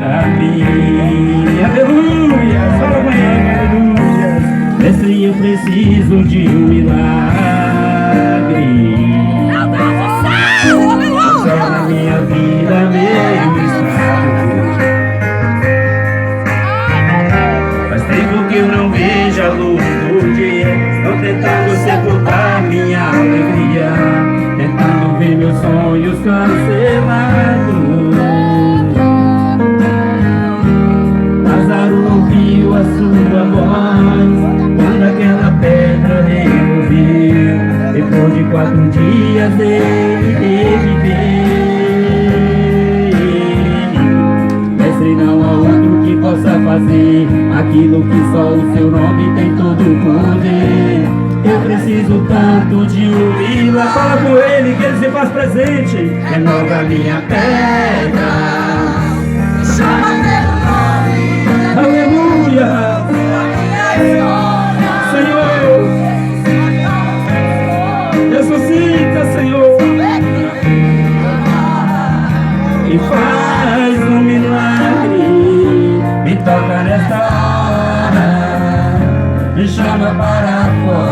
a mim. Aleluia, fala amanhã, aleluia. Mestre, eu preciso de um milagre. Meu Deus do céu, aleluia. Só na minha vida, meu estado. Faz tempo que eu não vejo a luz do dia. Estou tentando sepultar minha alegria, tentando ver meus sonhos cancelados. Lázaro ouviu a sua voz quando aquela pedra removeu. Depois de 4 dias ele reviveu. Mestre, não há outro que possa fazer aquilo que só o seu nome tem todo o poder. Eu preciso tanto de um milagre. Fala com ele que ele se faz presente. Renova minha pedra, Chama pelo nome. aleluia. Senhor, ressuscita, Senhor, e faz um milagre. Me toca nesta hora, me chama para fora.